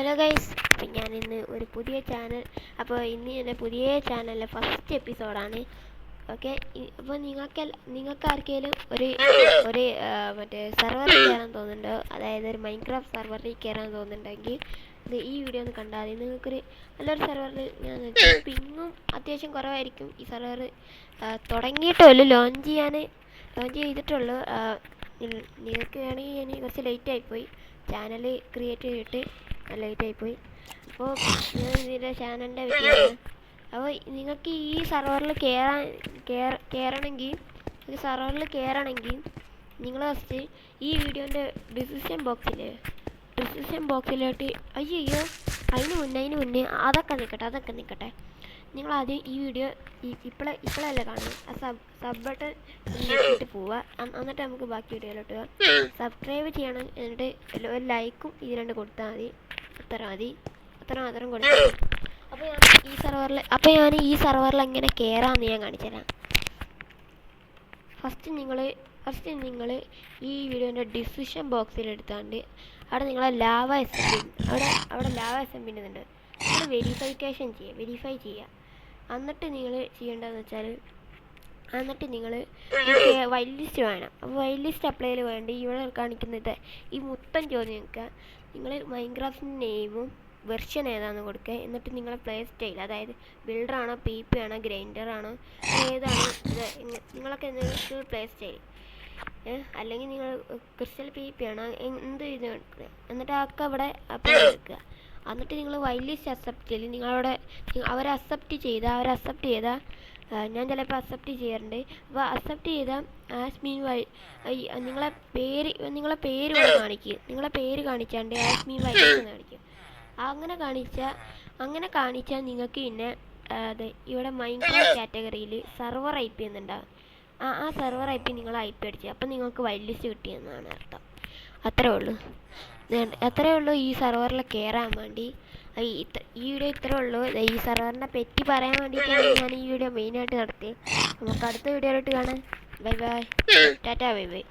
Hello guys, അപ്പം ഞാൻ ഇന്ന് ഒരു പുതിയ ചാനൽ ഇന്ന് എൻ്റെ പുതിയ ചാനലിലെ ഫസ്റ്റ് എപ്പിസോഡാണ്. ഓക്കെ, അപ്പോൾ നിങ്ങൾക്ക് ആർക്കെങ്കിലും ഒരു മറ്റേ സെർവറിൽ കയറാൻ തോന്നുന്നുണ്ടോ? അതായത് ഒരു മൈൻക്രാഫ്റ്റ് സെർവറിൽ കയറാൻ തോന്നുന്നുണ്ടെങ്കിൽ ഈ വീഡിയോ ഒന്ന് കണ്ടാൽ മതി. നിങ്ങൾക്കൊരു നല്ലൊരു സെർവറിൽ ഞാൻ പിങ്ങും അത്യാവശ്യം കുറവായിരിക്കും. ഈ സെർവർ തുടങ്ങിയിട്ടുള്ളൂ, ലോഞ്ച് ചെയ്തിട്ടുള്ളൂ. നിങ്ങൾക്ക് വേണമെങ്കിൽ ഞാൻ കുറച്ച് ലേറ്റായിപ്പോയി ചാനൽ ക്രിയേറ്റ് ചെയ്തിട്ട്, ലേറ്റായിപ്പോയി. അപ്പോൾ ഞാൻ ഇതിൻ്റെ ചാനലിൻ്റെ വ്യക്തിയാണ്. അപ്പോൾ നിങ്ങൾക്ക് ഈ സെർവറിൽ കയറണമെങ്കിൽ നിങ്ങൾ ഫസ്റ്റ് ഈ വീഡിയോൻ്റെ ഡിസ്ക്രിപ്ഷൻ ബോക്സിലോട്ട് അയ്യോ അതിന് മുന്നേ അതൊക്കെ നിൽക്കട്ടെ. നിങ്ങളാദ്യം ഈ വീഡിയോ ഇപ്പോഴല്ലേ കാണുന്നത്, ആ സബ് ബട്ടൺ ഇട്ട് പോവുക. എന്നിട്ട് നമുക്ക് ബാക്കി വീഡിയോയിലോട്ട് പോകാം. സബ്സ്ക്രൈബ് ചെയ്യണം, എന്നിട്ട് ഒരു ലൈക്കും ഇത് രണ്ട് കൊടുത്താൽ മതി. അത്ര മാത്രം കൊടുത്താൽ മതി. അപ്പോൾ ഞാൻ ഈ സെർവറിൽ എങ്ങനെ കയറാമെന്ന് ഞാൻ കാണിച്ചുതരാം. ഫസ്റ്റ് നിങ്ങൾ ഈ വീഡിയോൻ്റെ ഡിസ്ക്രിപ്ഷൻ ബോക്സിൽ എടുത്താണ്ട് അവിടെ നിങ്ങളെ ലാവ എസ് എം പി ഉണ്ട്. നിങ്ങൾ വെരിഫൈ ചെയ്യുക. എന്നിട്ട് നിങ്ങൾ ചെയ്യേണ്ടതെന്ന് വെച്ചാൽ നിങ്ങൾ വൈറ്റ് ലിസ്റ്റ് വേണം. അപ്പോൾ വൈറ്റ് ലിസ്റ്റ് അപ്ലൈ വേണ്ടി ഇവിടെ കാണിക്കുന്നത് ഈ മൊത്തം ചോദ്യം നിൽക്കുക. നിങ്ങൾ മൈൻക്രാഫ്റ്റിൻ്റെ നെയിമും വെർഷൻ ഏതാണെന്ന് കൊടുക്കുക. എന്നിട്ട് നിങ്ങളെ പ്ലേ സ്റ്റൈൽ, അതായത് ബിൽഡറാണോ, PP ആണോ, ഗ്രൈൻഡറാണോ, ഏതാണ് നിങ്ങളൊക്കെ എന്തെങ്കിലും പ്ലേ സ്റ്റൈൽ, അല്ലെങ്കിൽ നിങ്ങൾ ക്രിസ്റ്റൽ PP ആണോ, എന്ത് ഇത് എടുക്കുക. എന്നിട്ട് അതൊക്കെ ഇവിടെ അപ്ലൈ എടുക്കുക. എന്നിട്ട് നിങ്ങൾ വൈറ്റ് ലിസ്റ്റ് അക്സെപ്റ്റ് ചെയ്ത് അവർ അക്സെപ്റ്റ് ചെയ്താൽ ഞാൻ ചിലപ്പോൾ അക്സെപ്റ്റ് ചെയ്യാറുണ്ട്. അപ്പോൾ അക്സെപ്റ്റ് ചെയ്താൽ ആസ്മീൻ നിങ്ങളെ പേര് കാണിക്കുക. നിങ്ങളെ പേര് കാണിച്ചാണ്ട് ആസ്മീൻ വൈറ്റ് എന്ന് കാണിക്കും. അങ്ങനെ കാണിച്ചാൽ നിങ്ങൾക്ക് പിന്നെ ഇവിടെ മൈൻക്രാഫ്റ്റ് കാറ്റഗറിയിൽ സെർവർ IP എന്നുണ്ടാകും. ആ സെർവർ IP നിങ്ങൾ IP അടിച്ചു, അപ്പം നിങ്ങൾക്ക് വൈറ്റ് ലിസ്റ്റ് കിട്ടിയെന്നാണ് അർത്ഥം. അത്രേ ഉള്ളൂ ഈ സെർവറിൽ കയറാൻ വേണ്ടി. ഈ വീഡിയോ ഇത്രേ ഉള്ളൂ. ഈ സെർവറിനെ പറ്റി പറയാൻ വേണ്ടിയിട്ടാണ് ഞാൻ ഈ വീഡിയോ മെയിനായിട്ട് നടത്തിയത്. നമുക്ക് അടുത്ത വീഡിയോയിലോട്ട് കാണാം. Bye bye, Tata, bye bye.